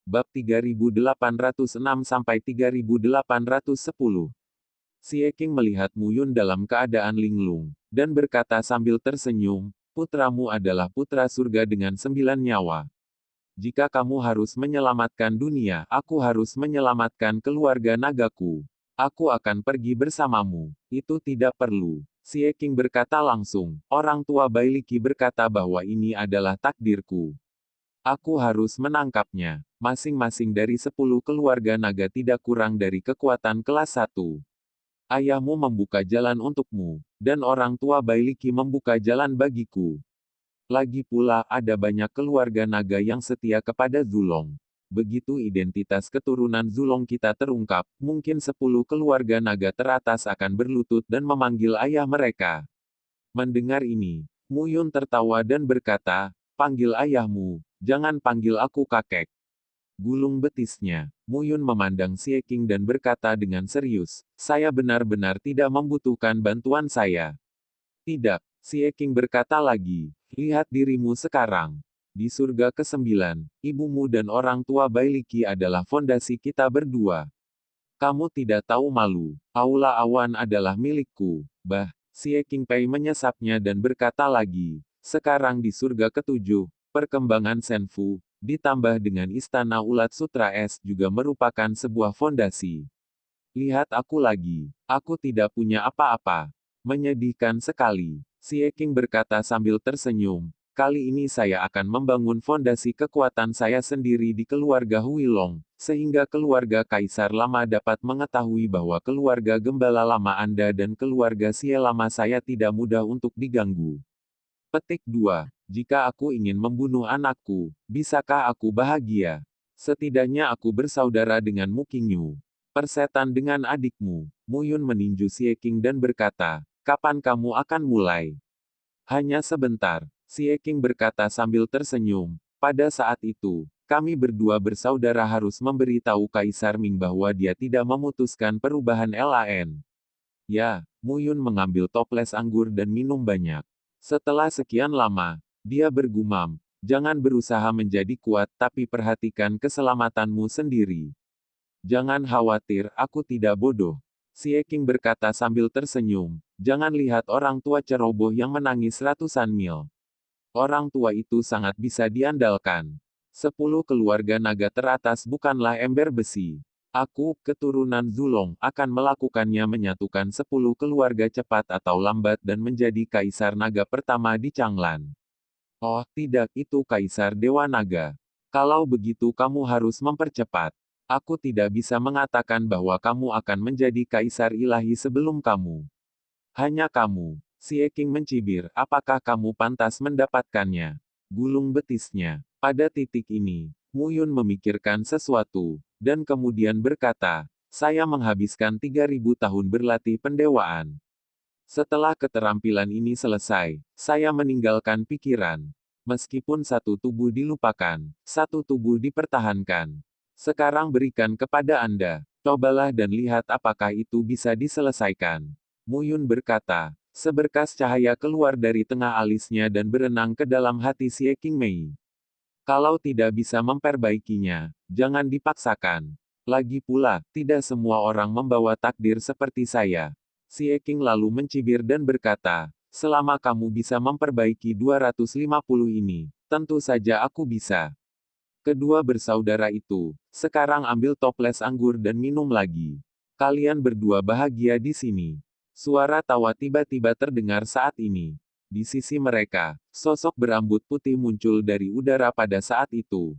Bab 3806-3810. Xie Qing melihat Mu Yun dalam keadaan linglung, dan berkata sambil tersenyum, putramu adalah putra surga dengan 9 nyawa. Jika kamu harus menyelamatkan dunia, aku harus menyelamatkan keluarga nagaku. Aku akan pergi bersamamu. Itu tidak perlu. Xie Qing berkata langsung. Orang tua Bailiki berkata bahwa ini adalah takdirku. Aku harus menangkapnya. Masing-masing dari 10 keluarga naga tidak kurang dari kekuatan kelas 1. Ayahmu membuka jalan untukmu, dan orang tua Bailiki membuka jalan bagiku. Lagi pula, ada banyak keluarga naga yang setia kepada Zulong. Begitu identitas keturunan Zulong kita terungkap, mungkin 10 keluarga naga teratas akan berlutut dan memanggil ayah mereka. Mendengar ini, Mu Yun tertawa dan berkata, panggil ayahmu, jangan panggil aku kakek. Gulung betisnya, Mu Yun memandang Xie Qing dan berkata dengan serius, saya benar-benar tidak membutuhkan bantuan saya. Tidak, Xie Qing berkata lagi, lihat dirimu sekarang. Di surga ke-9, ibumu dan orang tua Bailiki adalah fondasi kita berdua. Kamu tidak tahu malu, Aula Awan adalah milikku. Xie Qing Pei menyesapnya dan berkata lagi, sekarang di surga ke-7, perkembangan Senfu, ditambah dengan Istana Ulat Sutra Es juga merupakan sebuah fondasi. Lihat aku lagi. Aku tidak punya apa-apa. Menyedihkan sekali. Xie Qing berkata sambil tersenyum. Kali ini saya akan membangun fondasi kekuatan saya sendiri di keluarga Huilong, sehingga keluarga Kaisar Lama dapat mengetahui bahwa keluarga Gembala Lama Anda dan keluarga Xie Lama saya tidak mudah untuk diganggu. Petik 2. Jika aku ingin membunuh anakku, bisakah aku bahagia? Setidaknya aku bersaudara dengan Mu Qingyu. Persetan dengan adikmu. Mu Yun meninju Xie Qing dan berkata, kapan kamu akan mulai? Hanya sebentar. Xie Qing berkata sambil tersenyum. Pada saat itu, kami berdua bersaudara harus memberitahu Kaisar Ming bahwa dia tidak memutuskan perubahan LAN. Ya, Mu Yun mengambil toples anggur dan minum banyak. Setelah sekian lama, dia bergumam, jangan berusaha menjadi kuat tapi perhatikan keselamatanmu sendiri. Jangan khawatir, aku tidak bodoh. Xie Qing berkata sambil tersenyum, jangan lihat orang tua ceroboh yang menangis ratusan mil. Orang tua itu sangat bisa diandalkan. 10 keluarga naga teratas bukanlah ember besi. Aku, keturunan Zulong, akan melakukannya menyatukan 10 keluarga cepat atau lambat dan menjadi kaisar naga pertama di Changlan. Oh, tidak, itu kaisar Dewa Naga. Kalau begitu kamu harus mempercepat. Aku tidak bisa mengatakan bahwa kamu akan menjadi kaisar ilahi sebelum kamu. Hanya kamu. Xie Qing mencibir, apakah kamu pantas mendapatkannya? Gulung betisnya. Pada titik ini, Mu Yun memikirkan sesuatu, dan kemudian berkata, saya menghabiskan 3000 tahun berlatih pendewaan. Setelah keterampilan ini selesai, saya meninggalkan pikiran. Meskipun satu tubuh dilupakan, satu tubuh dipertahankan. Sekarang berikan kepada Anda. Cobalah dan lihat apakah itu bisa diselesaikan. Mu Yun berkata, seberkas cahaya keluar dari tengah alisnya dan berenang ke dalam hati Xie Qing Mei. Kalau tidak bisa memperbaikinya, jangan dipaksakan. Lagi pula, tidak semua orang membawa takdir seperti saya. Xie Qing lalu mencibir dan berkata, selama kamu bisa memperbaiki 250 ini, tentu saja aku bisa. Kedua bersaudara itu, sekarang ambil toples anggur dan minum lagi. Kalian berdua bahagia di sini. Suara tawa tiba-tiba terdengar saat ini. Di sisi mereka, sosok berambut putih muncul dari udara pada saat itu.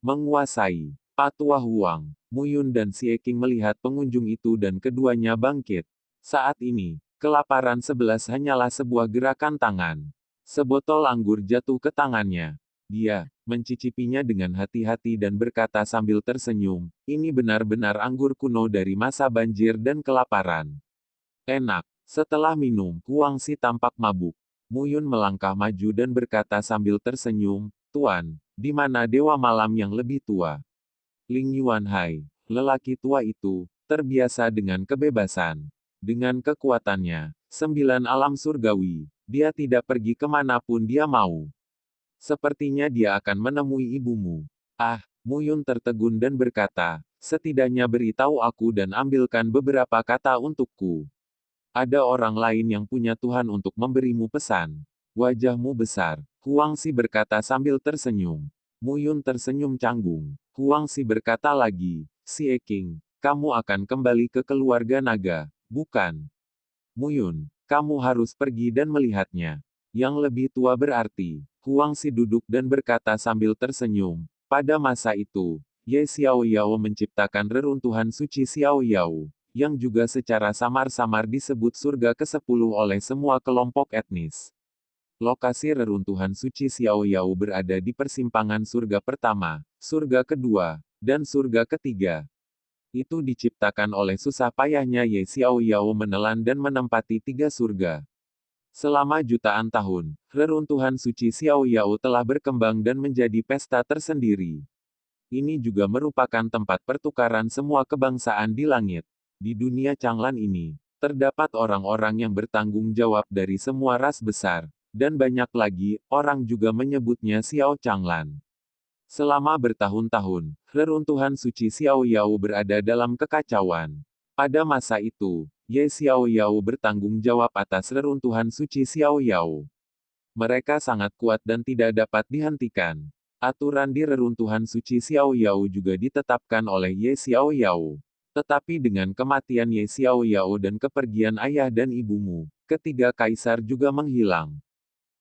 Menguasai. Patua Huang, Mu Yun dan Xie Qing melihat pengunjung itu dan keduanya bangkit. Saat ini, kelaparan 11 hanyalah sebuah gerakan tangan. Sebotol anggur jatuh ke tangannya. Dia mencicipinya dengan hati-hati dan berkata sambil tersenyum, ini benar-benar anggur kuno dari masa banjir dan kelaparan. Enak. Setelah minum, Huangxi tampak mabuk. Mu Yun melangkah maju dan berkata sambil tersenyum, Tuan, di mana Dewa Malam yang lebih tua? Ling Yuan Hai, lelaki tua itu, terbiasa dengan kebebasan. Dengan kekuatannya, 9 alam surgawi, dia tidak pergi kemanapun dia mau. Sepertinya dia akan menemui ibumu. Ah, Mu Yun tertegun dan berkata, setidaknya beritahu aku dan ambilkan beberapa kata untukku. Ada orang lain yang punya Tuhan untuk memberimu pesan. Wajahmu besar. Huang Si berkata sambil tersenyum. Mu Yun tersenyum canggung. Huang Si berkata lagi, Si King, kamu akan kembali ke keluarga naga, bukan? Mu Yun, kamu harus pergi dan melihatnya. Yang lebih tua berarti, Huang Si duduk dan berkata sambil tersenyum. Pada masa itu, Ye Xiao Yao menciptakan reruntuhan suci Xiao Yao, yang juga secara samar-samar disebut surga ke-10 oleh semua kelompok etnis. Lokasi reruntuhan suci Xiao Yao berada di persimpangan surga pertama, surga kedua, dan surga ketiga. Itu diciptakan oleh susah payahnya Ye Xiao Yao menelan dan menempati 3 surga. Selama jutaan tahun, reruntuhan suci Xiao Yao telah berkembang dan menjadi pesta tersendiri. Ini juga merupakan tempat pertukaran semua kebangsaan di langit. Di dunia Changlan ini, terdapat orang-orang yang bertanggung jawab dari semua ras besar, dan banyak lagi, orang juga menyebutnya Xiao Changlan. Selama bertahun-tahun, reruntuhan suci Xiao Yao berada dalam kekacauan. Pada masa itu, Ye Xiao Yao bertanggung jawab atas reruntuhan suci Xiao Yao. Mereka sangat kuat dan tidak dapat dihentikan. Aturan di reruntuhan suci Xiao Yao juga ditetapkan oleh Ye Xiao Yao. Tetapi dengan kematian Ye Xiao Yao dan kepergian ayah dan ibumu, ketiga kaisar juga menghilang.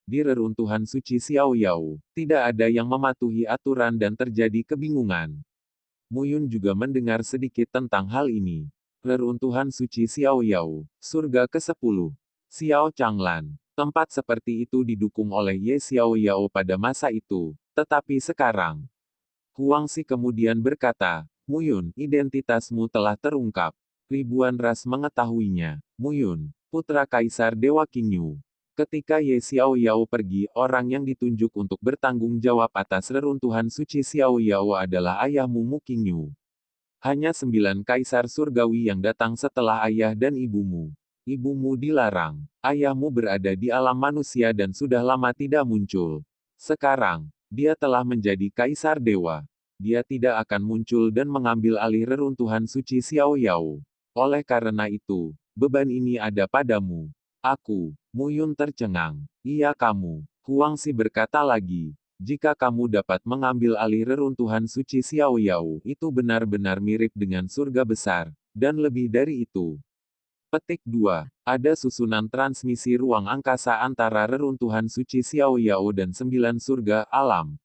Di reruntuhan suci Xiao Yao, tidak ada yang mematuhi aturan dan terjadi kebingungan. Mu Yun juga mendengar sedikit tentang hal ini. Reruntuhan suci Xiao Yao, surga ke-10. Xiao Changlan. Tempat seperti itu didukung oleh Ye Xiao Yao pada masa itu. Tetapi sekarang, Huang Si kemudian berkata, Mu Yun, identitasmu telah terungkap. Ribuan ras mengetahuinya. Mu Yun, putra Kaisar Dewa Qingyu. Ketika Ye Xiao Yao pergi, orang yang ditunjuk untuk bertanggung jawab atas reruntuhan suci Xiao Yao adalah ayahmu Mu Qingyu. Hanya 9 kaisar surgawi yang datang setelah ayah dan ibumu. Ibumu dilarang. Ayahmu berada di alam manusia dan sudah lama tidak muncul. Sekarang, dia telah menjadi kaisar dewa. Dia tidak akan muncul dan mengambil alih reruntuhan suci Xiao Yao. Oleh karena itu, beban ini ada padamu. Aku, Mu Yun tercengang. Iya kamu. Huang Si berkata lagi. Jika kamu dapat mengambil alih reruntuhan suci Xiao Yao, itu benar-benar mirip dengan surga besar. Dan lebih dari itu. Petik 2. Ada susunan transmisi ruang angkasa antara reruntuhan suci Xiao Yao dan 9 surga alam.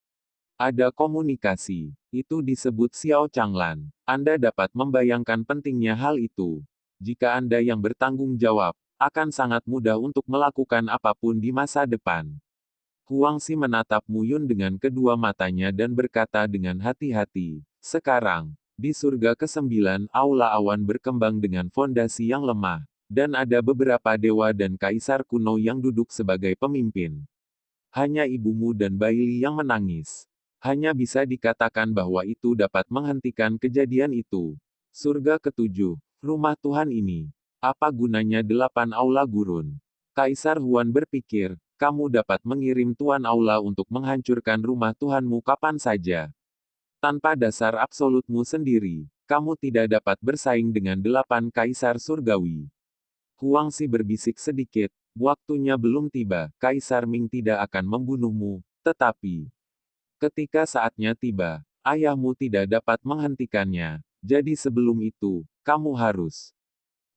Ada komunikasi. Itu disebut Xiao Changlan. Anda dapat membayangkan pentingnya hal itu. Jika Anda yang bertanggung jawab, akan sangat mudah untuk melakukan apapun di masa depan. Huang Si menatap Mu Yun dengan kedua matanya dan berkata dengan hati-hati, sekarang, di surga ke-9 aula awan berkembang dengan fondasi yang lemah, dan ada beberapa dewa dan kaisar kuno yang duduk sebagai pemimpin. Hanya ibumu dan Baili yang menangis. Hanya bisa dikatakan bahwa itu dapat menghentikan kejadian itu. Surga ke-7, rumah Tuhan ini. Apa gunanya 8 aula gurun? Kaisar Huan berpikir, kamu dapat mengirim Tuan Aula untuk menghancurkan rumah Tuhanmu kapan saja. Tanpa dasar absolutmu sendiri, kamu tidak dapat bersaing dengan 8 kaisar surgawi. Huang Si berbisik sedikit, waktunya belum tiba, Kaisar Ming tidak akan membunuhmu, tetapi ketika saatnya tiba, ayahmu tidak dapat menghentikannya. Jadi sebelum itu, kamu harus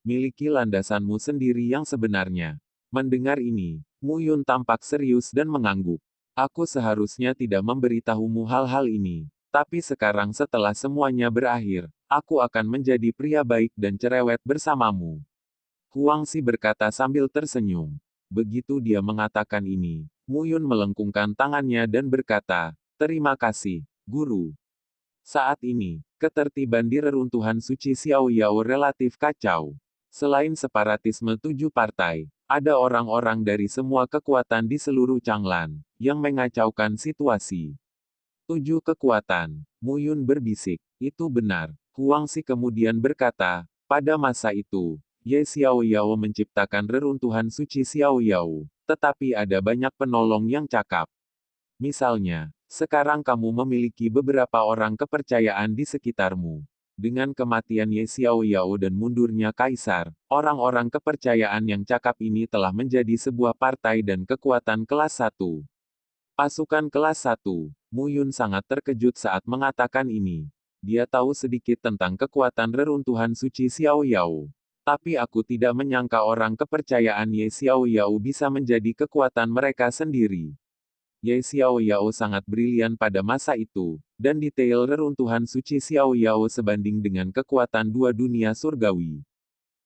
miliki landasanmu sendiri yang sebenarnya. Mendengar ini, Mu Yun tampak serius dan mengangguk. Aku seharusnya tidak memberitahumu hal-hal ini. Tapi sekarang setelah semuanya berakhir, aku akan menjadi pria baik dan cerewet bersamamu. Huang Si berkata sambil tersenyum. Begitu dia mengatakan ini, Mu Yun melengkungkan tangannya dan berkata, terima kasih, Guru. Saat ini, ketertiban di reruntuhan suci Xiao Yao relatif kacau. Selain separatisme 7 partai, ada orang-orang dari semua kekuatan di seluruh Changlan, yang mengacaukan situasi. 7 kekuatan, Mu Yun berbisik, itu benar. Huang Si kemudian berkata, pada masa itu, Ye Xiao Yao menciptakan reruntuhan suci Xiao Yao, tetapi ada banyak penolong yang cakap. Misalnya, Sekarang kamu memiliki beberapa orang kepercayaan di sekitarmu. Dengan kematian Ye Xiaoyao dan mundurnya Kaisar, orang-orang kepercayaan yang cakap ini telah menjadi sebuah partai dan kekuatan kelas 1. Pasukan kelas 1. Mu Yun sangat terkejut saat mengatakan ini. Dia tahu sedikit tentang kekuatan reruntuhan suci Xiaoyao. Tapi aku tidak menyangka orang kepercayaan Ye Xiaoyao bisa menjadi kekuatan mereka sendiri. Ye Xiaoyao sangat brilian pada masa itu, dan detail reruntuhan suci Xiaoyao sebanding dengan kekuatan dua dunia surgawi.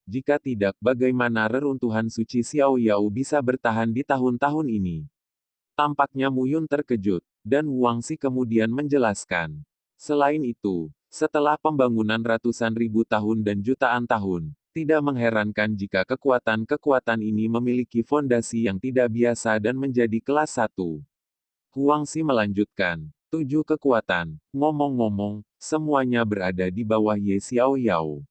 Jika tidak, bagaimana reruntuhan suci Xiaoyao bisa bertahan di tahun-tahun ini? Tampaknya Mu Yun terkejut, dan Wang Xi kemudian menjelaskan. Selain itu, setelah pembangunan ratusan ribu tahun dan jutaan tahun, tidak mengherankan jika kekuatan-kekuatan ini memiliki fondasi yang tidak biasa dan menjadi kelas 1. Huang Xi melanjutkan, 7 kekuatan, ngomong-ngomong, semuanya berada di bawah Ye Xiaoyao.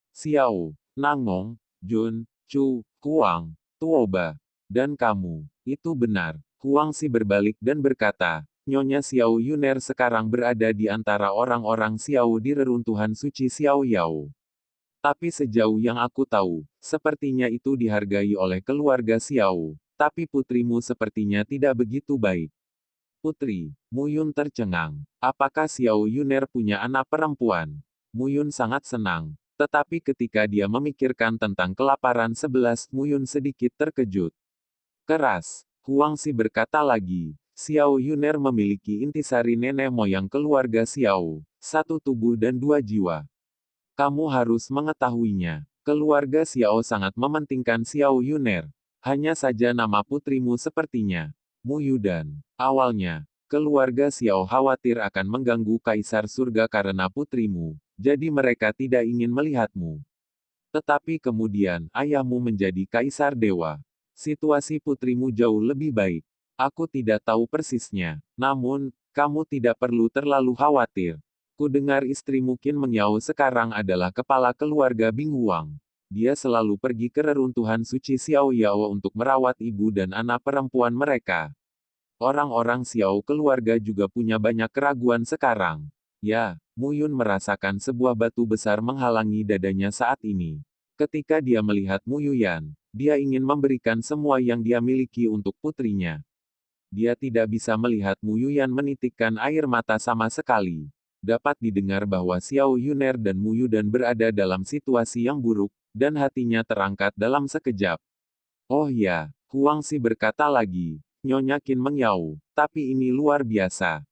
Xiao, Nangong, Jun, Chu, Huang, Tuoba, dan kamu. Itu benar. Huang Xi berbalik dan berkata, Nyonya Xiao Yuner sekarang berada di antara orang-orang Xiao di reruntuhan suci Xiaoyao. Tapi sejauh yang aku tahu, sepertinya itu dihargai oleh keluarga Xiao. Tapi putrimu sepertinya tidak begitu baik. Putri, Mu Yun tercengang. Apakah Xiao Yuner punya anak perempuan? Mu Yun sangat senang. Tetapi ketika dia memikirkan tentang kelaparan 11, Mu Yun sedikit terkejut. Keras. Huang Xi berkata lagi, Xiao Yuner memiliki intisari nenek moyang keluarga Xiao, satu tubuh dan dua jiwa. Kamu harus mengetahuinya. Keluarga Xiao sangat mementingkan Xiao Yuner. Hanya saja nama putrimu sepertinya. Mu Yudan. Awalnya, keluarga Xiao khawatir akan mengganggu Kaisar Surga karena putrimu, jadi mereka tidak ingin melihatmu. Tetapi kemudian, ayahmu menjadi Kaisar Dewa. Situasi putrimu jauh lebih baik. Aku tidak tahu persisnya. Namun, kamu tidak perlu terlalu khawatir. Ku dengar istrimu Qin Mengyao sekarang adalah kepala keluarga Bing Huang. Dia selalu pergi ke reruntuhan suci Xiaoyao untuk merawat ibu dan anak perempuan mereka. Orang-orang Xiao keluarga juga punya banyak keraguan sekarang. Ya, Mu Yun merasakan sebuah batu besar menghalangi dadanya saat ini. Ketika dia melihat Mu Yuyan, dia ingin memberikan semua yang dia miliki untuk putrinya. Dia tidak bisa melihat Mu Yuyan menitikkan air mata sama sekali. Dapat didengar bahwa Xiao Yuner dan Mu Yudan berada dalam situasi yang buruk, dan hatinya terangkat dalam sekejap. Oh ya, Huang Xi berkata lagi, Nyonya Qin Mengyao, tapi ini luar biasa.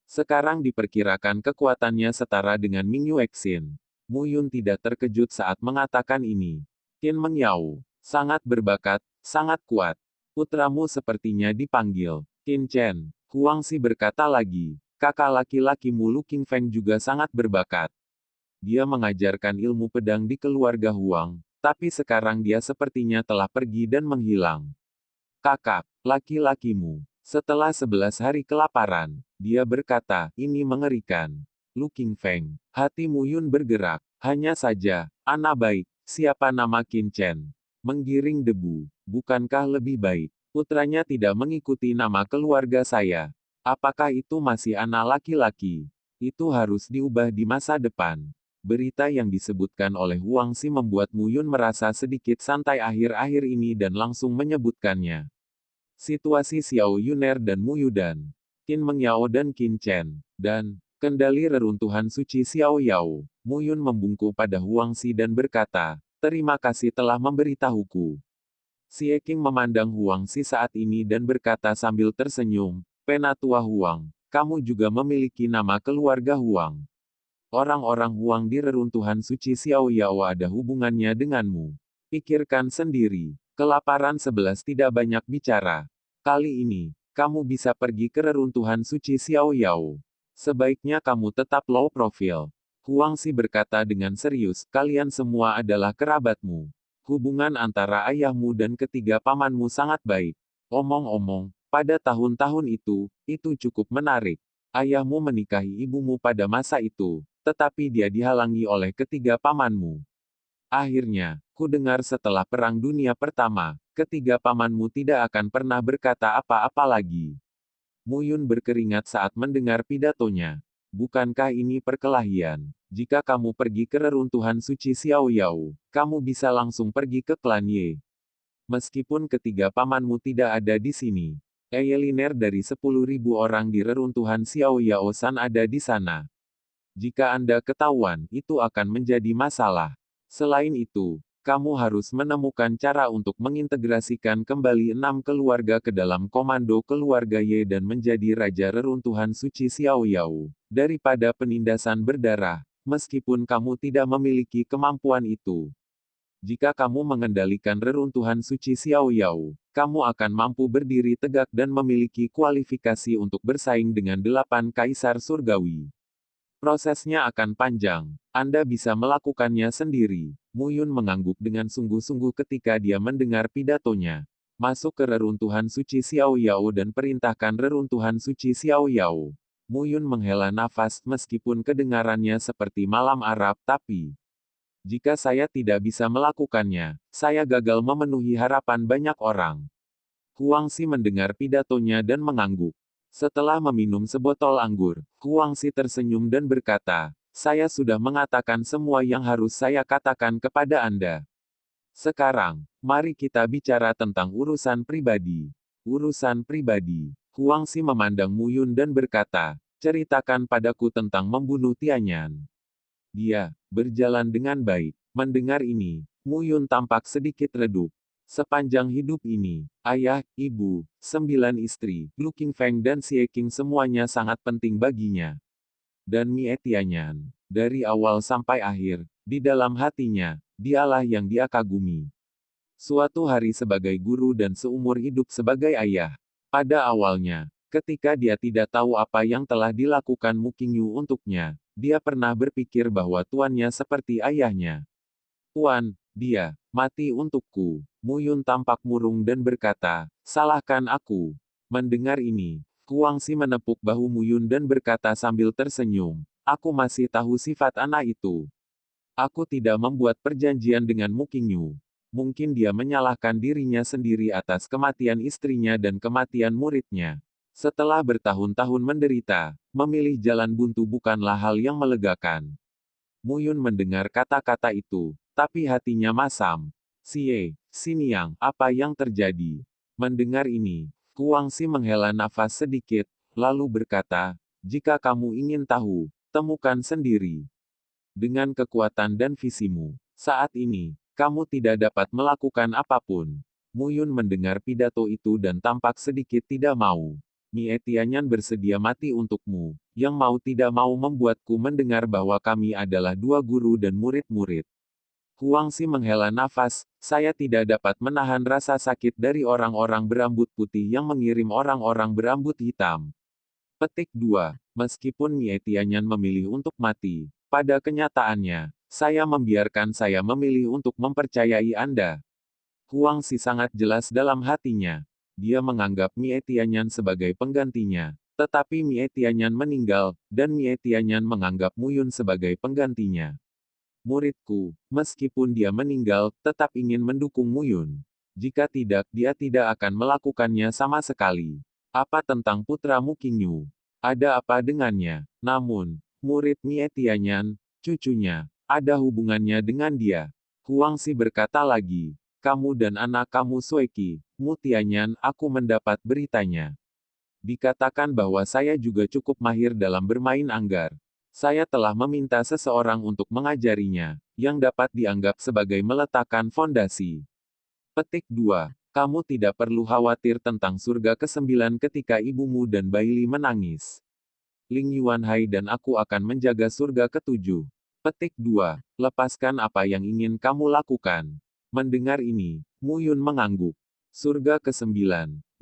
Sekarang diperkirakan kekuatannya setara dengan Ming Yuexin. Mu Yun tidak terkejut saat mengatakan ini. Qin Mengyao, sangat berbakat, sangat kuat. Putramu sepertinya dipanggil Qin Chen. Huang Xi berkata lagi, kakak laki-lakimu Lu Qingfeng juga sangat berbakat. Dia mengajarkan ilmu pedang di keluarga Huang, tapi sekarang dia sepertinya telah pergi dan menghilang. Kakak, laki-lakimu. Setelah 11 hari kelaparan, dia berkata, ini mengerikan. Lu Qingfeng, hati Mu Yun bergerak. Hanya saja, anak baik, siapa nama Qin Chen? Menggiring debu, bukankah lebih baik? Putranya tidak mengikuti nama keluarga saya. Apakah itu masih anak laki-laki? Itu harus diubah di masa depan. Berita yang disebutkan oleh Huang Xi membuat Mu Yun merasa sedikit santai akhir-akhir ini dan langsung menyebutkannya. Situasi Xiao Yuner dan Mu Yudan, Qin Mengyao dan Qin Chen, dan kendali reruntuhan suci Xiao Yao. Mu Yun membungkuk pada Huang Xi dan berkata, terima kasih telah memberitahuku. Xie Qing memandang Huang Xi saat ini dan berkata sambil tersenyum, Penatua Huang, kamu juga memiliki nama keluarga Huang. Orang-orang Huang di reruntuhan suci Xiao Yao ada hubungannya denganmu. Pikirkan sendiri, kelaparan 11 tidak banyak bicara. Kali ini, kamu bisa pergi ke reruntuhan suci Xiao Yao. Sebaiknya kamu tetap low profile. Huang Xi berkata dengan serius, kalian semua adalah kerabatmu. Hubungan antara ayahmu dan ketiga pamanmu sangat baik. Omong-omong, pada tahun-tahun itu cukup menarik. Ayahmu menikahi ibumu pada masa itu, tetapi dia dihalangi oleh ketiga pamanmu. Akhirnya, ku dengar setelah Perang Dunia Pertama, ketiga pamanmu tidak akan pernah berkata apa-apa lagi. Mu Yun berkeringat saat mendengar pidatonya. Bukankah ini perkelahian? Jika kamu pergi ke reruntuhan suci Xiao Yao, kamu bisa langsung pergi ke klan Ye. Meskipun ketiga pamanmu tidak ada di sini. Eyeliner dari 10.000 orang di reruntuhan Xiao Yao San ada di sana. Jika Anda ketahuan, itu akan menjadi masalah. Selain itu, kamu harus menemukan cara untuk mengintegrasikan kembali 6 keluarga ke dalam komando keluarga Ye dan menjadi raja reruntuhan suci Xiao Yao, daripada penindasan berdarah, meskipun kamu tidak memiliki kemampuan itu. Jika kamu mengendalikan reruntuhan suci Xiao Yao, kamu akan mampu berdiri tegak dan memiliki kualifikasi untuk bersaing dengan 8 kaisar surgawi. Prosesnya akan panjang. Anda bisa melakukannya sendiri. Mu Yun mengangguk dengan sungguh-sungguh ketika dia mendengar pidatonya. Masuk ke reruntuhan suci Xiao Yao dan perintahkan reruntuhan suci Xiao Yao. Mu Yun menghela nafas meskipun kedengarannya seperti malam Arab tapi jika saya tidak bisa melakukannya, saya gagal memenuhi harapan banyak orang. Huang Xi mendengar pidatonya dan mengangguk. Setelah meminum sebotol anggur, Huang Xi tersenyum dan berkata, saya sudah mengatakan semua yang harus saya katakan kepada Anda. Sekarang, mari kita bicara tentang urusan pribadi. Urusan pribadi. Huang Xi memandang Mu Yun dan berkata, ceritakan padaku tentang membunuh Tianyan. Dia berjalan dengan baik. Mendengar ini, Mu Yun tampak sedikit redup. Sepanjang hidup ini, ayah, ibu, 9 istri, Lu Qingfeng dan Xie Qing semuanya sangat penting baginya. Dan Mie Tianyan, dari awal sampai akhir, di dalam hatinya, dialah yang dia kagumi. Suatu hari sebagai guru dan seumur hidup sebagai ayah. Pada awalnya, ketika dia tidak tahu apa yang telah dilakukan Mu Qingyu untuknya, dia pernah berpikir bahwa tuannya seperti ayahnya. Tuan, dia mati untukku. Mu Yun tampak murung dan berkata, salahkan aku. Mendengar ini, Huang Xi menepuk bahu Mu Yun dan berkata sambil tersenyum, aku masih tahu sifat anak itu. Aku tidak membuat perjanjian dengan Mu Qingyu. Mungkin dia menyalahkan dirinya sendiri atas kematian istrinya dan kematian muridnya. Setelah bertahun-tahun menderita, memilih jalan buntu bukanlah hal yang melegakan. Mu Yun mendengar kata-kata itu, tapi hatinya masam. Xiniang, apa yang terjadi? Mendengar ini, Huang Xi menghela nafas sedikit, lalu berkata, jika kamu ingin tahu, temukan sendiri. Dengan kekuatan dan visimu, saat ini, kamu tidak dapat melakukan apapun. Mu Yun mendengar pidato itu dan tampak sedikit tidak mau. Mie Tianyan bersedia mati untukmu, yang mau tidak mau membuatku mendengar bahwa kami adalah dua guru dan murid-murid. Huang Xi menghela nafas, saya tidak dapat menahan rasa sakit dari orang-orang berambut putih yang mengirim orang-orang berambut hitam. Petik 2. Meskipun Mie Tianyan memilih untuk mati, pada kenyataannya, saya membiarkan saya memilih untuk mempercayai Anda. Huang Xi sangat jelas dalam hatinya. Dia menganggap Mie Tianyan sebagai penggantinya. Tetapi Mie Tianyan meninggal, dan Mie Tianyan menganggap Mu Yun sebagai penggantinya. Muridku, meskipun dia meninggal, tetap ingin mendukung Mu Yun. Jika tidak, dia tidak akan melakukannya sama sekali. Apa tentang putra Mu Qingyu? Ada apa dengannya? Namun, murid Mie Tianyan, cucunya, ada hubungannya dengan dia. Huang Xi berkata lagi, kamu dan anak kamu Sueki, Mu Tianyan, aku mendapat beritanya. Dikatakan bahwa saya juga cukup mahir dalam bermain anggar. Saya telah meminta seseorang untuk mengajarinya, yang dapat dianggap sebagai meletakkan fondasi. Petik 2. Kamu tidak perlu khawatir tentang surga ke-9 ketika ibumu dan Baili menangis. Ling Yuanhai dan aku akan menjaga surga ke-7. Petik 2. Lepaskan apa yang ingin kamu lakukan. Mendengar ini, Mu Yun mengangguk. Surga ke-9.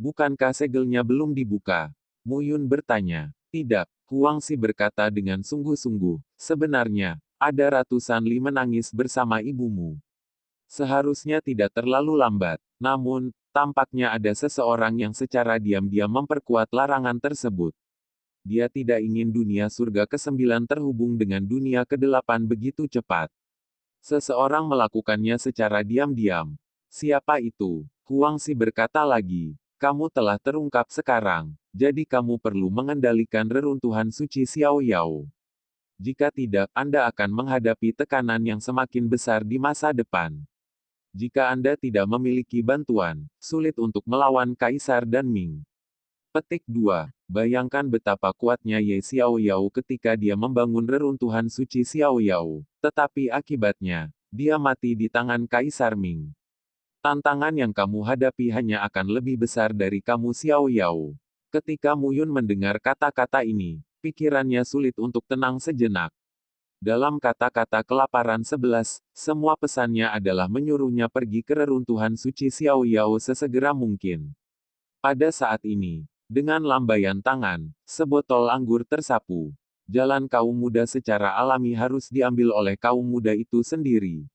Bukankah segelnya belum dibuka? Mu Yun bertanya. Tidak. Huang Xi berkata dengan sungguh-sungguh, sebenarnya, ada ratusan Li menangis bersama ibumu. Seharusnya tidak terlalu lambat. Namun, tampaknya ada seseorang yang secara diam-diam memperkuat larangan tersebut. Dia tidak ingin dunia surga ke-9 terhubung dengan dunia ke-8 begitu cepat. Seseorang melakukannya secara diam-diam. Siapa itu? Huang Xi berkata lagi, kamu telah terungkap sekarang. Jadi kamu perlu mengendalikan reruntuhan suci Xiao Yao. Jika tidak, Anda akan menghadapi tekanan yang semakin besar di masa depan. Jika Anda tidak memiliki bantuan, sulit untuk melawan Kaisar dan Ming. Petik 2. Bayangkan betapa kuatnya Ye Xiao Yao ketika dia membangun reruntuhan suci Xiao Yao. Tetapi akibatnya, dia mati di tangan Kaisar Ming. Tantangan yang kamu hadapi hanya akan lebih besar dari kamu Xiao Yao. Ketika Mu Yun mendengar kata-kata ini, pikirannya sulit untuk tenang sejenak. Dalam kata-kata kelaparan 11, semua pesannya adalah menyuruhnya pergi ke reruntuhan suci Xiao Yao sesegera mungkin. Pada saat ini, dengan lambaian tangan, sebotol anggur tersapu. Jalan kaum muda secara alami harus diambil oleh kaum muda itu sendiri.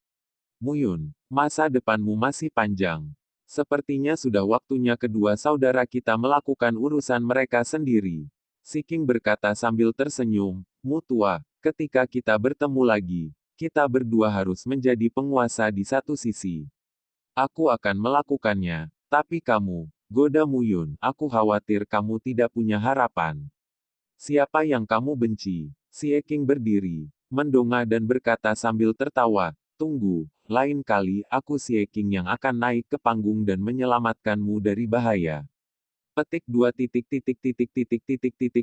Mu Yun, masa depanmu masih panjang. Sepertinya sudah waktunya kedua saudara kita melakukan urusan mereka sendiri. Si King berkata sambil tersenyum, Mu tua, ketika kita bertemu lagi, kita berdua harus menjadi penguasa di satu sisi. Aku akan melakukannya, tapi kamu, goda Mu Yun, aku khawatir kamu tidak punya harapan. Siapa yang kamu benci? Si King berdiri, mendongak dan berkata sambil tertawa, tunggu, lain kali aku si King yang akan naik ke panggung dan menyelamatkanmu dari bahaya. Petik 2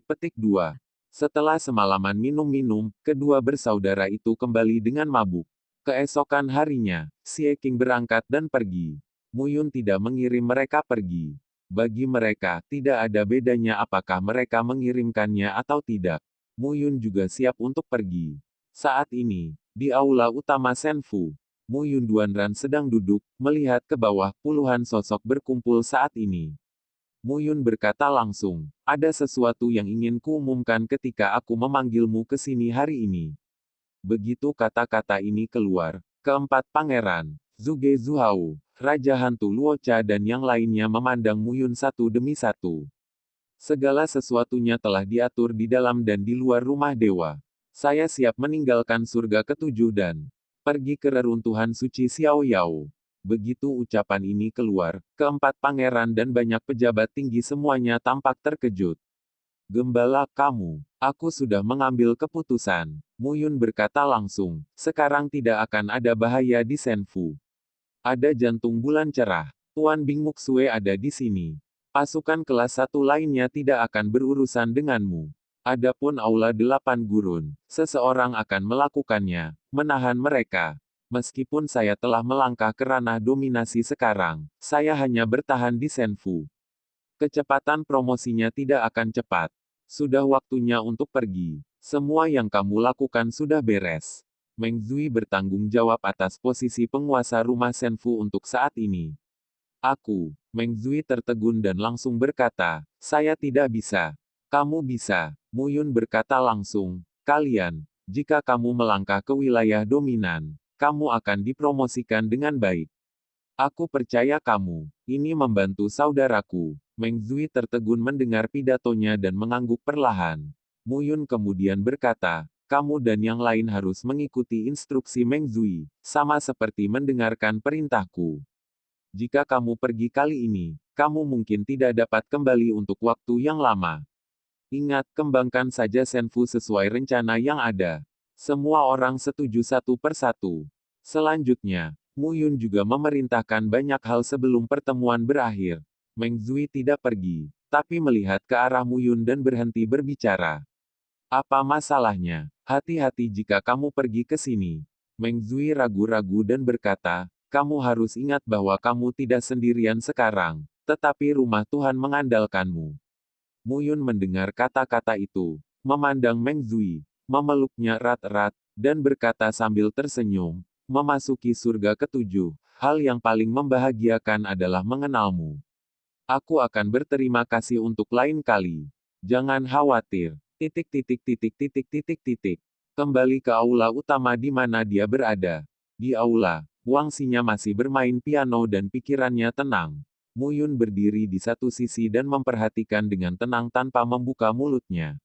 petik 2. Setelah semalaman minum-minum, kedua bersaudara itu kembali dengan mabuk. Keesokan harinya, si King berangkat dan pergi. Mu Yun tidak mengirim mereka pergi. Bagi mereka, tidak ada bedanya apakah mereka mengirimkannya atau tidak. Mu Yun juga siap untuk pergi. Saat ini, di aula utama Senfu, Mu Yun Duanran sedang duduk, melihat ke bawah, puluhan sosok berkumpul saat ini. Mu Yun berkata langsung, ada sesuatu yang ingin kuumumkan ketika aku memanggilmu ke sini hari ini. Begitu kata-kata ini keluar, keempat pangeran, Zhuge Zuhao, Raja Hantu Luocha dan yang lainnya memandang Mu Yun satu demi satu. Segala sesuatunya telah diatur di dalam dan di luar rumah dewa. Saya siap meninggalkan surga ketujuh dan pergi ke reruntuhan suci Xiao Yao. Begitu ucapan ini keluar, keempat pangeran dan banyak pejabat tinggi semuanya tampak terkejut. Gembala kamu, aku sudah mengambil keputusan. Mu Yun berkata langsung, sekarang tidak akan ada bahaya di Senfu. Ada jantung bulan cerah. Tuan Bing Muxue ada di sini. Pasukan kelas 1 lainnya tidak akan berurusan denganmu. Adapun aula 8 gurun, seseorang akan melakukannya, menahan mereka. Meskipun saya telah melangkah ke ranah dominasi sekarang, saya hanya bertahan di Senfu. Kecepatan promosinya tidak akan cepat. Sudah waktunya untuk pergi. Semua yang kamu lakukan sudah beres. Meng Zui bertanggung jawab atas posisi penguasa rumah Senfu untuk saat ini. Aku, Meng Zui tertegun dan langsung berkata, saya tidak bisa. Kamu bisa. Mu Yun berkata langsung, kalian, jika kamu melangkah ke wilayah dominan, kamu akan dipromosikan dengan baik. Aku percaya kamu. Ini membantu saudaraku. Meng Zui tertegun mendengar pidatonya dan mengangguk perlahan. Mu Yun kemudian berkata, kamu dan yang lain harus mengikuti instruksi Meng Zui, sama seperti mendengarkan perintahku. Jika kamu pergi kali ini, kamu mungkin tidak dapat kembali untuk waktu yang lama. Ingat, kembangkan saja Senfu sesuai rencana yang ada. Semua orang setuju satu persatu. Selanjutnya, Mu Yun juga memerintahkan banyak hal sebelum pertemuan berakhir. Meng Zui tidak pergi, tapi melihat ke arah Mu Yun dan berhenti berbicara. Apa masalahnya? Hati-hati jika kamu pergi ke sini. Meng Zui ragu-ragu dan berkata, kamu harus ingat bahwa kamu tidak sendirian sekarang, tetapi rumah Tuhan mengandalkanmu. Mu Yun mendengar kata-kata itu, memandang Meng Zui, memeluknya erat-erat, dan berkata sambil tersenyum, memasuki surga ketujuh, hal yang paling membahagiakan adalah mengenalmu. Aku akan berterima kasih untuk lain kali. Jangan khawatir. Kembali ke aula utama di mana dia berada. Di aula, Wang Xinya masih bermain piano dan pikirannya tenang. Mu Yun berdiri di satu sisi dan memperhatikan dengan tenang tanpa membuka mulutnya.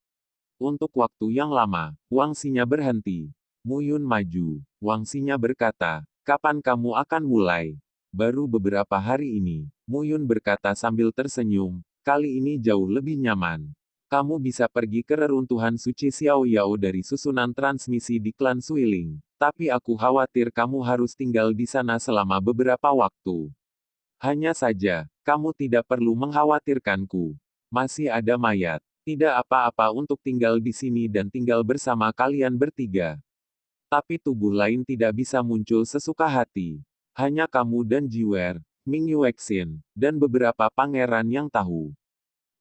Untuk waktu yang lama, Wang Xinya berhenti. Mu Yun maju. Wang Xinya berkata, kapan kamu akan mulai? Baru beberapa hari ini. Mu Yun berkata sambil tersenyum, kali ini jauh lebih nyaman. Kamu bisa pergi ke reruntuhan suci Xiao Yao dari susunan transmisi di klan Suiling, tapi aku khawatir kamu harus tinggal di sana selama beberapa waktu. Hanya saja, kamu tidak perlu mengkhawatirkanku. Masih ada mayat. Tidak apa-apa untuk tinggal di sini dan tinggal bersama kalian bertiga. Tapi tubuh lain tidak bisa muncul sesuka hati. Hanya kamu dan Jiwer, Ming Yuexin, dan beberapa pangeran yang tahu.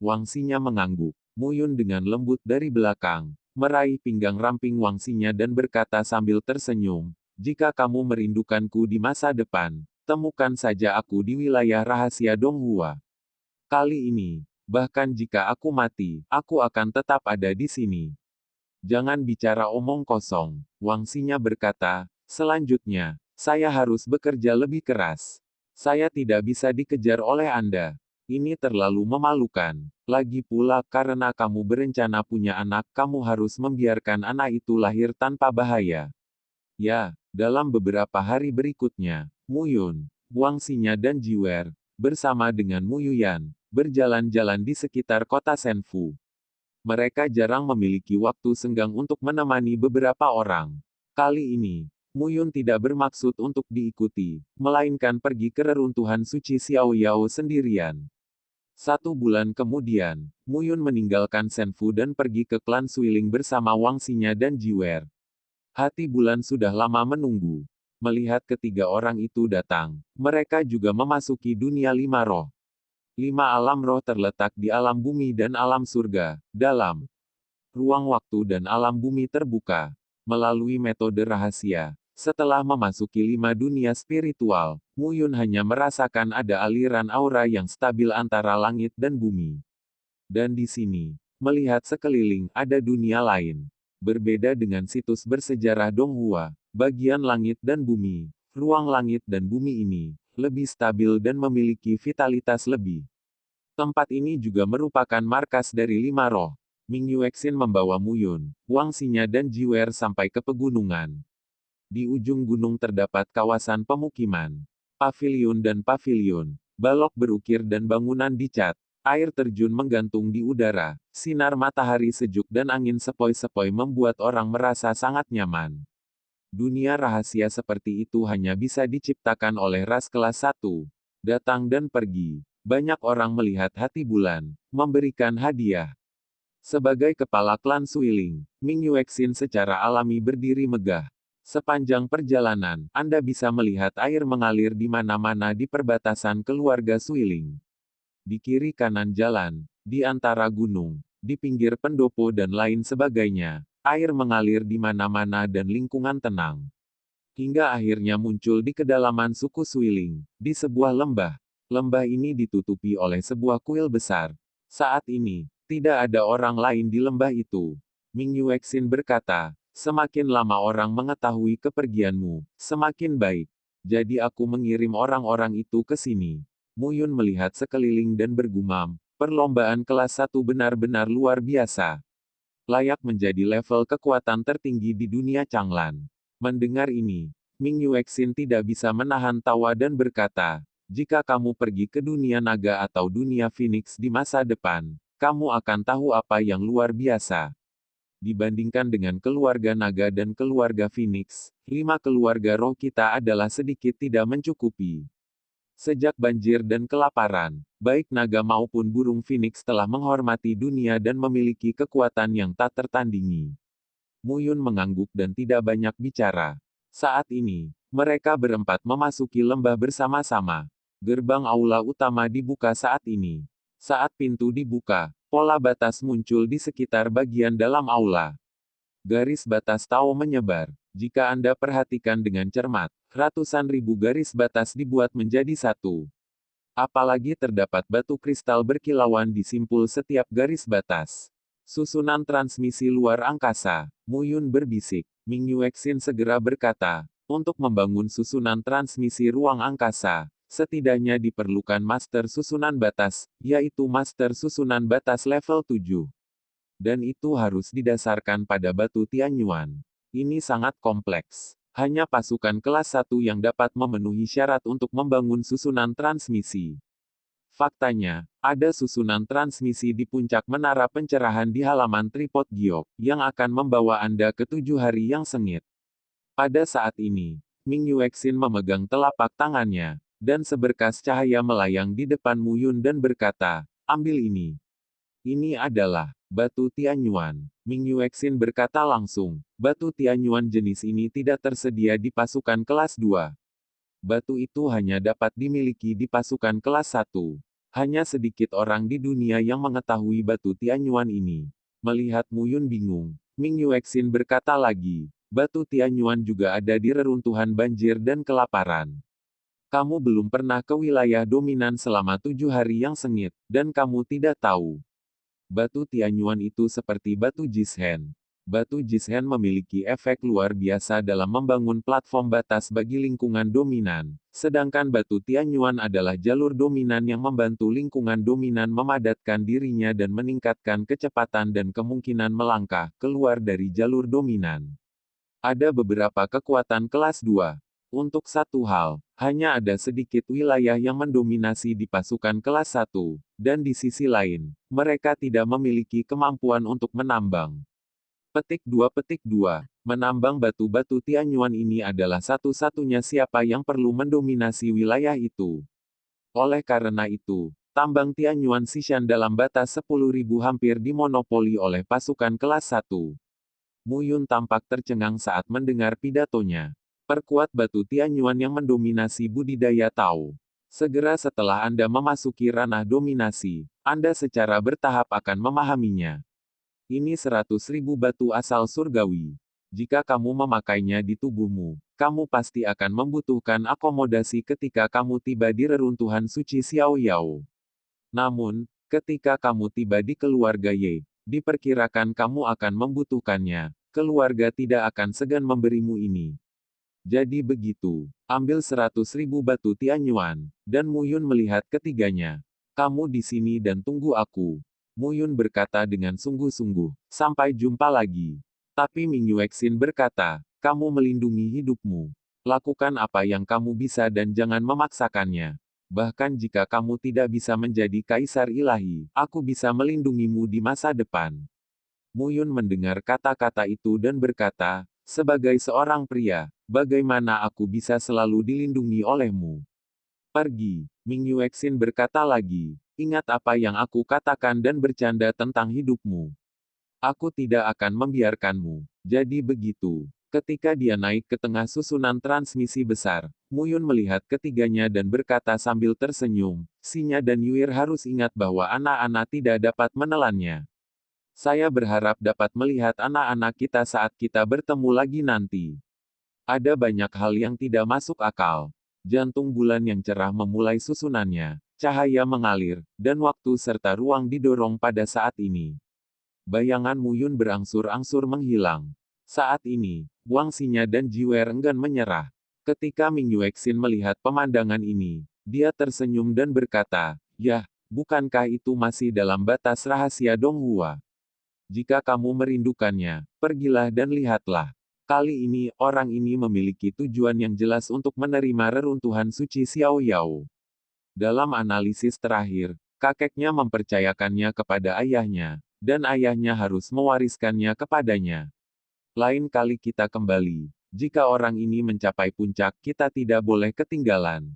Wangsinya mengangguk. Muyun dengan lembut dari belakang, meraih pinggang ramping Wangsinya dan berkata sambil tersenyum, jika kamu merindukanku di masa depan, temukan saja aku di wilayah rahasia Donghua. Kali ini, bahkan jika aku mati, aku akan tetap ada di sini. Jangan bicara omong kosong, Wangsinya berkata, selanjutnya, saya harus bekerja lebih keras. Saya tidak bisa dikejar oleh Anda. Ini terlalu memalukan. Lagi pula karena kamu berencana punya anak, kamu harus membiarkan anak itu lahir tanpa bahaya. Ya, dalam beberapa hari berikutnya, Muyun, Wangsinya dan Jiwer, bersama dengan Muyuyan, berjalan-jalan di sekitar kota Senfu. Mereka jarang memiliki waktu senggang untuk menemani beberapa orang. Kali ini, Muyun tidak bermaksud untuk diikuti, melainkan pergi ke reruntuhan suci Xiao Yao sendirian. 1 bulan kemudian, Muyun meninggalkan Senfu dan pergi ke klan Suiling bersama Wangsinya dan Jiwer. Hati Bulan sudah lama menunggu. Melihat ketiga orang itu datang, mereka juga memasuki dunia 5 roh. 5 alam roh terletak di alam bumi dan alam surga, dalam ruang waktu dan alam bumi terbuka. Melalui metode rahasia, setelah memasuki 5 dunia spiritual, Muyun hanya merasakan ada aliran aura yang stabil antara langit dan bumi. Dan di sini, melihat sekeliling, ada dunia lain. Berbeda dengan situs bersejarah Donghua, bagian langit dan bumi, ruang langit dan bumi ini, lebih stabil dan memiliki vitalitas lebih. Tempat ini juga merupakan markas dari 5 roh. Ming Yuexin membawa Muyun, Wangsinya dan Jiwer sampai ke pegunungan. Di ujung gunung terdapat kawasan pemukiman, paviliun dan paviliun, balok berukir dan bangunan dicat. Air terjun menggantung di udara, sinar matahari sejuk dan angin sepoi-sepoi membuat orang merasa sangat nyaman. Dunia rahasia seperti itu hanya bisa diciptakan oleh ras kelas 1. Datang dan pergi. Banyak orang melihat Hati Bulan, memberikan hadiah. Sebagai kepala klan Suiling, Ming Yuexin secara alami berdiri megah. Sepanjang perjalanan, Anda bisa melihat air mengalir di mana-mana di perbatasan keluarga Suiling. Di kiri kanan jalan, di antara gunung, di pinggir pendopo dan lain sebagainya, air mengalir di mana-mana dan lingkungan tenang. Hingga akhirnya muncul di kedalaman suku Suiling, di sebuah lembah. Lembah ini ditutupi oleh sebuah kuil besar. Saat ini, tidak ada orang lain di lembah itu. Ming Yuexin berkata, semakin lama orang mengetahui kepergianmu, semakin baik. Jadi aku mengirim orang-orang itu ke sini. Muyun melihat sekeliling dan bergumam, perlombaan kelas 1 benar-benar luar biasa. Layak menjadi level kekuatan tertinggi di dunia Changlan. Mendengar ini, Ming Yuexin tidak bisa menahan tawa dan berkata, jika kamu pergi ke dunia naga atau dunia Phoenix di masa depan, kamu akan tahu apa yang luar biasa. Dibandingkan dengan keluarga naga dan keluarga Phoenix, 5 keluarga roh kita adalah sedikit tidak mencukupi. Sejak banjir dan kelaparan, baik naga maupun burung Phoenix telah menghormati dunia dan memiliki kekuatan yang tak tertandingi. Muyun mengangguk dan tidak banyak bicara. Saat ini, mereka berempat memasuki lembah bersama-sama. Gerbang aula utama dibuka saat ini. Saat pintu dibuka, pola batas muncul di sekitar bagian dalam aula. Garis batas Tao menyebar. Jika Anda perhatikan dengan cermat, ratusan ribu garis batas dibuat menjadi satu. Apalagi terdapat batu kristal berkilauan di simpul setiap garis batas. Susunan transmisi luar angkasa, Muyun berbisik. Ming Yuexin segera berkata, untuk membangun susunan transmisi ruang angkasa, setidaknya diperlukan master susunan batas, yaitu master susunan batas level 7. Dan itu harus didasarkan pada batu Tianyuan. Ini sangat kompleks. Hanya pasukan kelas 1 yang dapat memenuhi syarat untuk membangun susunan transmisi. Faktanya, ada susunan transmisi di puncak menara pencerahan di halaman tripod giok, yang akan membawa Anda ke 7 hari yang sengit. Pada saat ini, Ming Yuexin memegang telapak tangannya, dan seberkas cahaya melayang di depan Mu Yun dan berkata, ambil ini. Ini adalah batu Tianyuan. Ming Yuexin berkata langsung, batu Tianyuan jenis ini tidak tersedia di pasukan kelas 2. Batu itu hanya dapat dimiliki di pasukan kelas 1. Hanya sedikit orang di dunia yang mengetahui batu Tianyuan ini. Melihat Mu Yun bingung, Ming Yuexin berkata lagi, batu Tianyuan juga ada di reruntuhan banjir dan kelaparan. Kamu belum pernah ke wilayah dominan selama 7 hari yang sengit, dan kamu tidak tahu. Batu Tianyuan itu seperti batu Jishen. Batu Jishen memiliki efek luar biasa dalam membangun platform batas bagi lingkungan dominan, sedangkan batu Tianyuan adalah jalur dominan yang membantu lingkungan dominan memadatkan dirinya dan meningkatkan kecepatan dan kemungkinan melangkah keluar dari jalur dominan. Ada beberapa kekuatan kelas 2. Untuk satu hal, hanya ada sedikit wilayah yang mendominasi di pasukan kelas 1, dan di sisi lain, mereka tidak memiliki kemampuan untuk menambang. Petik 2. Menambang batu-batu Tianyuan ini adalah satu-satunya siapa yang perlu mendominasi wilayah itu. Oleh karena itu, tambang Tianyuan Sishan dalam batas 10.000 hampir dimonopoli oleh pasukan kelas 1. Mu Yun tampak tercengang saat mendengar pidatonya. Perkuat batu Tianyuan yang mendominasi budidaya Tao. Segera setelah Anda memasuki ranah dominasi, Anda secara bertahap akan memahaminya. Ini 100.000 batu asal surgawi. Jika kamu memakainya di tubuhmu, kamu pasti akan membutuhkan akomodasi ketika kamu tiba di reruntuhan suci Xiao Yao. Namun, ketika kamu tiba di keluarga Ye, diperkirakan kamu akan membutuhkannya. Keluarga tidak akan segan memberimu ini. Jadi begitu, ambil 100.000 batu Tianyuan, dan Mu Yun melihat ketiganya. Kamu di sini dan tunggu aku. Mu Yun berkata dengan sungguh-sungguh, sampai jumpa lagi. Tapi Ming Yuexin berkata, kamu melindungi hidupmu. Lakukan apa yang kamu bisa dan jangan memaksakannya. Bahkan jika kamu tidak bisa menjadi kaisar ilahi, aku bisa melindungimu di masa depan. Mu Yun mendengar kata-kata itu dan berkata, sebagai seorang pria, bagaimana aku bisa selalu dilindungi olehmu? Pergi, Ming Yuexin berkata lagi. Ingat apa yang aku katakan dan bercanda tentang hidupmu. Aku tidak akan membiarkanmu. Jadi begitu. Ketika dia naik ke tengah susunan transmisi besar, Mu Yun melihat ketiganya dan berkata sambil tersenyum, Sinya dan Yuir harus ingat bahwa anak-anak tidak dapat menelannya. Saya berharap dapat melihat anak-anak kita saat kita bertemu lagi nanti. Ada banyak hal yang tidak masuk akal. Jantung bulan yang cerah memulai susunannya. Cahaya mengalir, dan waktu serta ruang didorong pada saat ini. Bayangan Mu Yun berangsur-angsur menghilang. Saat ini, Wang Xinya dan Jiwer enggan menyerah. Ketika Ming Yuexin melihat pemandangan ini, dia tersenyum dan berkata, Yah, bukankah itu masih dalam batas rahasia Donghua? Jika kamu merindukannya, pergilah dan lihatlah. Kali ini, orang ini memiliki tujuan yang jelas untuk menerima reruntuhan suci Xiao Yao. Dalam analisis terakhir, kakeknya mempercayakannya kepada ayahnya, dan ayahnya harus mewariskannya kepadanya. Lain kali kita kembali. Jika orang ini mencapai puncak, kita tidak boleh ketinggalan.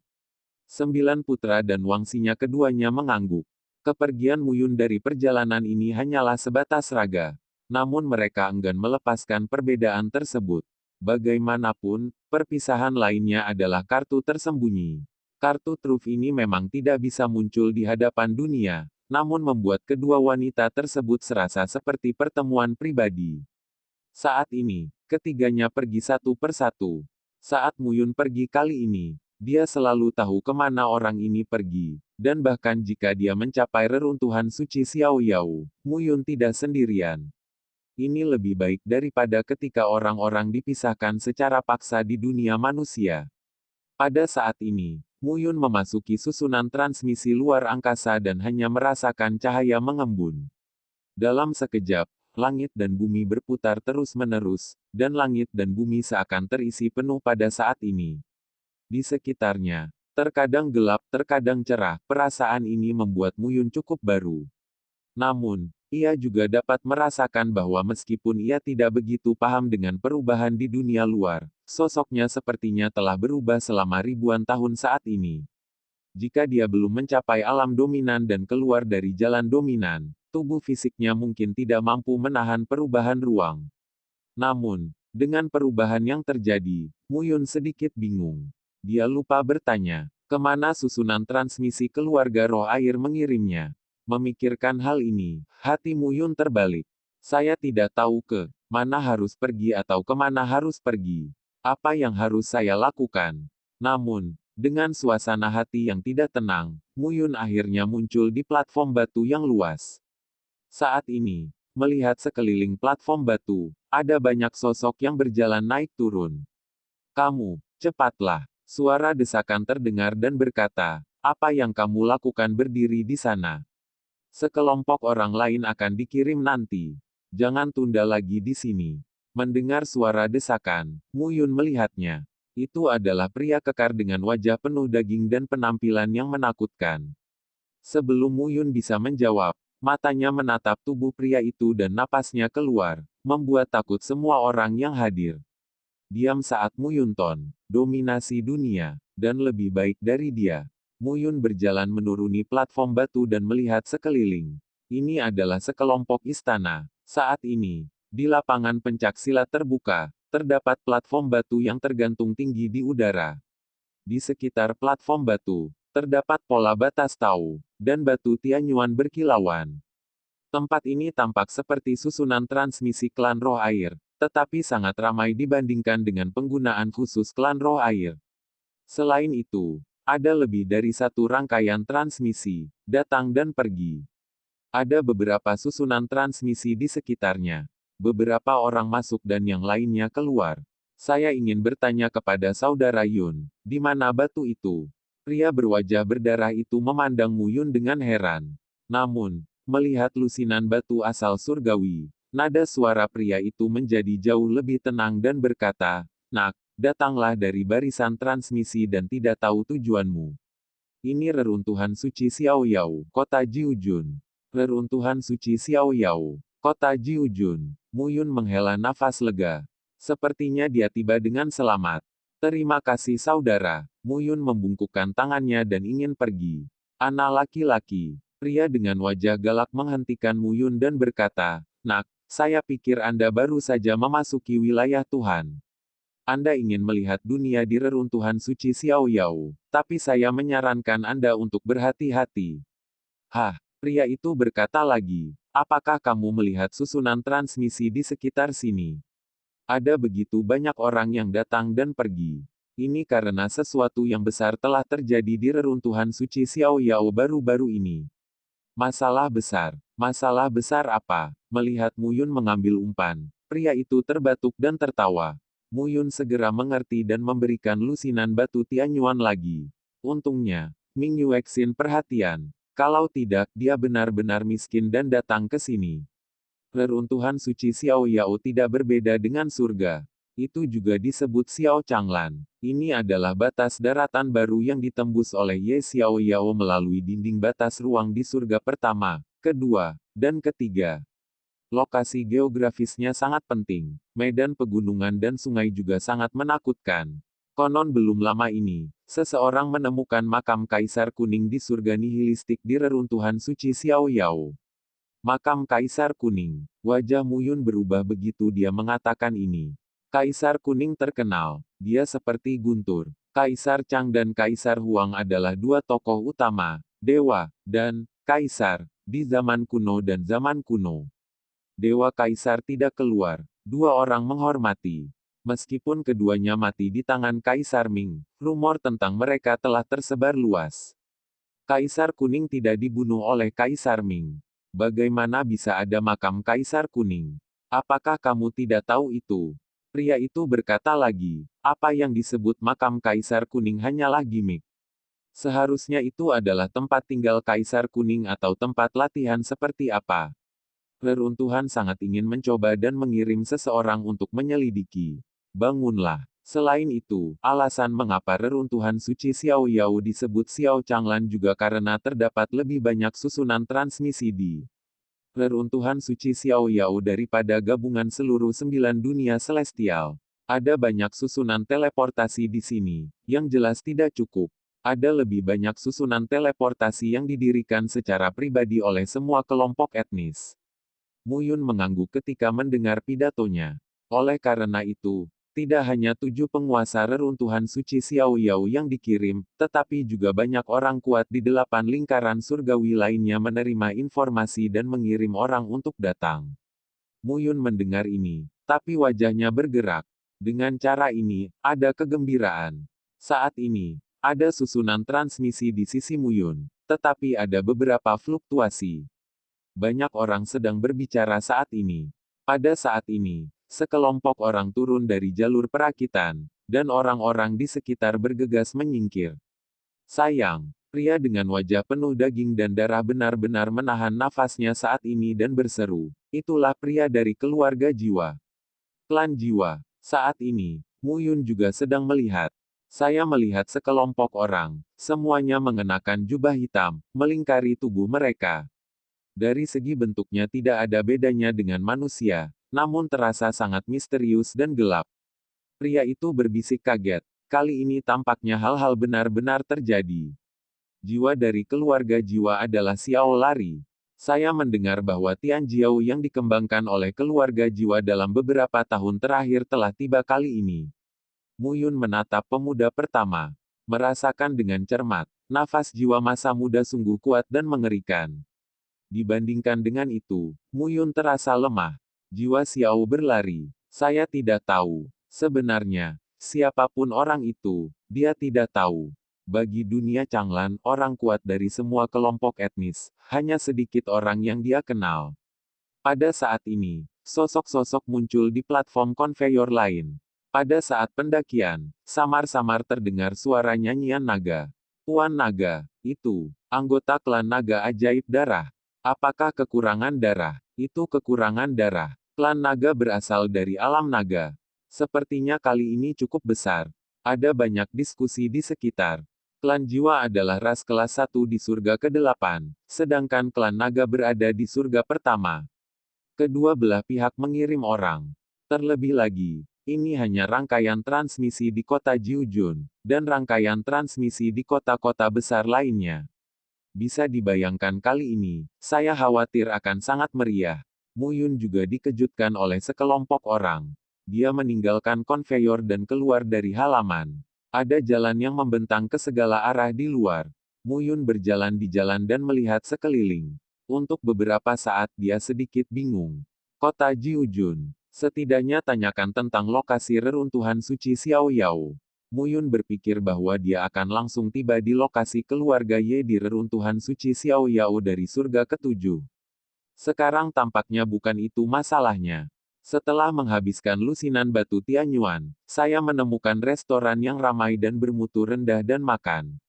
9 putra dan wangsinya keduanya mengangguk. Kepergian Mu Yun dari perjalanan ini hanyalah sebatas raga. Namun mereka enggan melepaskan perbedaan tersebut. Bagaimanapun, perpisahan lainnya adalah kartu tersembunyi. Kartu truf ini memang tidak bisa muncul di hadapan dunia, namun membuat kedua wanita tersebut serasa seperti pertemuan pribadi. Saat ini, ketiganya pergi satu persatu. Saat Mu Yun pergi kali ini, dia selalu tahu kemana orang ini pergi, dan bahkan jika dia mencapai reruntuhan suci Xiao Yao, Mu Yun tidak sendirian. Ini lebih baik daripada ketika orang-orang dipisahkan secara paksa di dunia manusia. Pada saat ini, Mu Yun memasuki susunan transmisi luar angkasa dan hanya merasakan cahaya mengembun. Dalam sekejap, langit dan bumi berputar terus-menerus, dan langit dan bumi seakan terisi penuh pada saat ini. Di sekitarnya, Terkadang gelap, terkadang cerah, perasaan ini membuat Muyun cukup baru. Namun, ia juga dapat merasakan bahwa meskipun ia tidak begitu paham dengan perubahan di dunia luar, sosoknya sepertinya telah berubah selama ribuan tahun saat ini. Jika dia belum mencapai alam dominan dan keluar dari jalan dominan, tubuh fisiknya mungkin tidak mampu menahan perubahan ruang. Namun, dengan perubahan yang terjadi, Muyun sedikit bingung. Dia lupa bertanya, kemana susunan transmisi keluarga roh air mengirimnya. Memikirkan hal ini, hati Muyun terbalik. Saya tidak tahu ke mana harus pergi atau kemana harus pergi. Apa yang harus saya lakukan? Namun, dengan suasana hati yang tidak tenang, Muyun akhirnya muncul di platform batu yang luas. Saat ini, melihat sekeliling platform batu, ada banyak sosok yang berjalan naik turun. Kamu, cepatlah. Suara desakan terdengar dan berkata, apa yang kamu lakukan berdiri di sana? Sekelompok orang lain akan dikirim nanti. Jangan tunda lagi di sini. Mendengar suara desakan, Muyun melihatnya. Itu adalah pria kekar dengan wajah penuh daging dan penampilan yang menakutkan. Sebelum Muyun bisa menjawab, matanya menatap tubuh pria itu dan napasnya keluar, membuat takut semua orang yang hadir. Diam saat Muyun Ton, dominasi dunia, dan lebih baik dari dia. Muyun berjalan menuruni platform batu dan melihat sekeliling. Ini adalah sekelompok istana. Saat ini, di lapangan pencaksilat terbuka, terdapat platform batu yang tergantung tinggi di udara. Di sekitar platform batu, terdapat pola batas tau, dan batu Tianyuan berkilauan. Tempat ini tampak seperti susunan transmisi klan roh air, tetapi sangat ramai dibandingkan dengan penggunaan khusus klan roh air. Selain itu, ada lebih dari satu rangkaian transmisi, datang dan pergi. Ada beberapa susunan transmisi di sekitarnya. Beberapa orang masuk dan yang lainnya keluar. Saya ingin bertanya kepada saudara Yun, di mana batu itu? Pria berwajah berdarah itu memandang Muyun dengan heran. Namun, melihat lusinan batu asal surgawi, nada suara pria itu menjadi jauh lebih tenang dan berkata, "Nak, datanglah dari barisan transmisi dan tidak tahu tujuanmu. Ini reruntuhan suci Xiaoyao, kota Jiujun. Reruntuhan suci Xiaoyao, kota Jiujun." Muyun menghela nafas lega. Sepertinya dia tiba dengan selamat. Terima kasih saudara. Muyun membungkukkan tangannya dan ingin pergi. Anak laki-laki. Pria dengan wajah galak menghentikan Muyun dan berkata, "Nak, saya pikir Anda baru saja memasuki wilayah Tuhan. Anda ingin melihat dunia di reruntuhan suci Xiaoyao, tapi saya menyarankan Anda untuk berhati-hati." Hah, pria itu berkata lagi, "Apakah kamu melihat susunan transmisi di sekitar sini? Ada begitu banyak orang yang datang dan pergi. Ini karena sesuatu yang besar telah terjadi di reruntuhan suci Xiaoyao baru-baru ini." Masalah besar apa? Melihat Muyun mengambil umpan, pria itu terbatuk dan tertawa. Muyun segera mengerti dan memberikan lusinan batu Tianyuan lagi. Untungnya, Ming Yuexin perhatian. Kalau tidak, dia benar-benar miskin dan datang ke sini. Reruntuhan suci Xiaoyao tidak berbeda dengan surga. Itu juga disebut Xiao Changlan. Ini adalah batas daratan baru yang ditembus oleh Ye Xiaoyao melalui dinding batas ruang di surga pertama, kedua, dan ketiga. Lokasi geografisnya sangat penting. Medan pegunungan dan sungai juga sangat menakutkan. Konon belum lama ini, seseorang menemukan makam Kaisar Kuning di surga nihilistik di reruntuhan suci Xiaoyao. Makam Kaisar Kuning. Wajah Muyun berubah begitu dia mengatakan ini. Kaisar Kuning terkenal. Dia seperti guntur. Kaisar Chang dan Kaisar Huang adalah dua tokoh utama, dewa, dan kaisar, di zaman kuno dan zaman kuno. Dewa Kaisar tidak keluar. Dua orang menghormati. Meskipun keduanya mati di tangan Kaisar Ming, rumor tentang mereka telah tersebar luas. Kaisar Kuning tidak dibunuh oleh Kaisar Ming. Bagaimana bisa ada makam Kaisar Kuning? Apakah kamu tidak tahu itu? Pria itu berkata lagi, apa yang disebut makam Kaisar Kuning hanyalah gimmick. Seharusnya itu adalah tempat tinggal Kaisar Kuning atau tempat latihan seperti apa. Reruntuhan sangat ingin mencoba dan mengirim seseorang untuk menyelidiki. Bangunlah. Selain itu, alasan mengapa reruntuhan suci Xiao Yao disebut Xiao Changlan juga karena terdapat lebih banyak susunan transmisi di reruntuhan suci Xiao Yao daripada gabungan seluruh 9 dunia celestial. Ada banyak susunan teleportasi di sini, yang jelas tidak cukup. Ada lebih banyak susunan teleportasi yang didirikan secara pribadi oleh semua kelompok etnis. Mu Yun mengangguk ketika mendengar pidatonya. Oleh karena itu, tidak hanya 7 penguasa reruntuhan suci Xiao Yao yang dikirim, tetapi juga banyak orang kuat di 8 lingkaran surgawi lainnya menerima informasi dan mengirim orang untuk datang. Mu Yun mendengar ini, tapi wajahnya bergerak. Dengan cara ini, ada kegembiraan. Saat ini, ada susunan transmisi di sisi Mu Yun, tetapi ada beberapa fluktuasi. Banyak orang sedang berbicara saat ini. Pada saat ini, sekelompok orang turun dari jalur perakitan, dan orang-orang di sekitar bergegas menyingkir. Sayang, pria dengan wajah penuh daging dan darah benar-benar menahan nafasnya saat ini dan berseru, "Itulah pria dari keluarga jiwa. Klan jiwa." Saat ini, Mu Yun juga sedang melihat. Saya melihat sekelompok orang, semuanya mengenakan jubah hitam, melingkari tubuh mereka. Dari segi bentuknya tidak ada bedanya dengan manusia, namun terasa sangat misterius dan gelap. Pria itu berbisik kaget. Kali ini tampaknya hal-hal benar-benar terjadi. Jiwa dari keluarga jiwa adalah Xiao Lari. Saya mendengar bahwa Tian Jiao yang dikembangkan oleh keluarga jiwa dalam beberapa tahun terakhir telah tiba kali ini. Mu Yun menatap pemuda pertama. Merasakan dengan cermat. Nafas jiwa masa muda sungguh kuat dan mengerikan. Dibandingkan dengan itu, Mu Yun terasa lemah. Jiwa Xiao berlari. Saya tidak tahu. Sebenarnya, siapapun orang itu, dia tidak tahu. Bagi dunia Changlan, orang kuat dari semua kelompok etnis, hanya sedikit orang yang dia kenal. Pada saat ini, sosok-sosok muncul di platform konveyor lain. Pada saat pendakian, samar-samar terdengar suara nyanyian naga. Tuan Naga, itu, anggota klan naga ajaib darah. Apakah kekurangan darah? Itu kekurangan darah. Klan naga berasal dari alam naga. Sepertinya kali ini cukup besar. Ada banyak diskusi di sekitar. Klan jiwa adalah ras kelas 1 di surga ke-8, sedangkan klan naga berada di surga pertama. Kedua belah pihak mengirim orang. Terlebih lagi, ini hanya rangkaian transmisi di kota Jiujun, dan rangkaian transmisi di kota-kota besar lainnya. Bisa dibayangkan kali ini, saya khawatir akan sangat meriah. Mu Yun juga dikejutkan oleh sekelompok orang. Dia meninggalkan konveyor dan keluar dari halaman. Ada jalan yang membentang ke segala arah di luar. Mu Yun berjalan di jalan dan melihat sekeliling. Untuk beberapa saat dia sedikit bingung. Kota Jiujun. Setidaknya tanyakan tentang lokasi reruntuhan suci Xiao Yao. Mu Yun berpikir bahwa dia akan langsung tiba di lokasi keluarga Ye di reruntuhan suci Xiao Yao dari surga ke-7. Sekarang tampaknya bukan itu masalahnya. Setelah menghabiskan lusinan batu Tianyuan, saya menemukan restoran yang ramai dan bermutu rendah dan makan.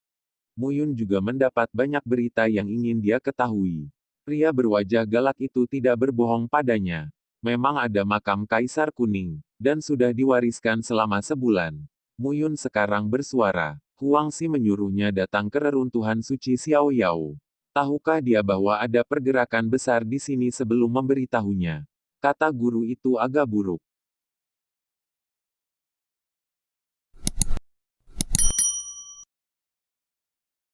Mu Yun juga mendapat banyak berita yang ingin dia ketahui. Pria berwajah galak itu tidak berbohong padanya. Memang ada makam Kaisar Kuning, dan sudah diwariskan selama sebulan. Mu Yun sekarang bersuara. Huang Xi menyuruhnya datang ke reruntuhan suci Xiao Yao. Tahukah dia bahwa ada pergerakan besar di sini sebelum memberitahunya? Kata guru itu agak buruk.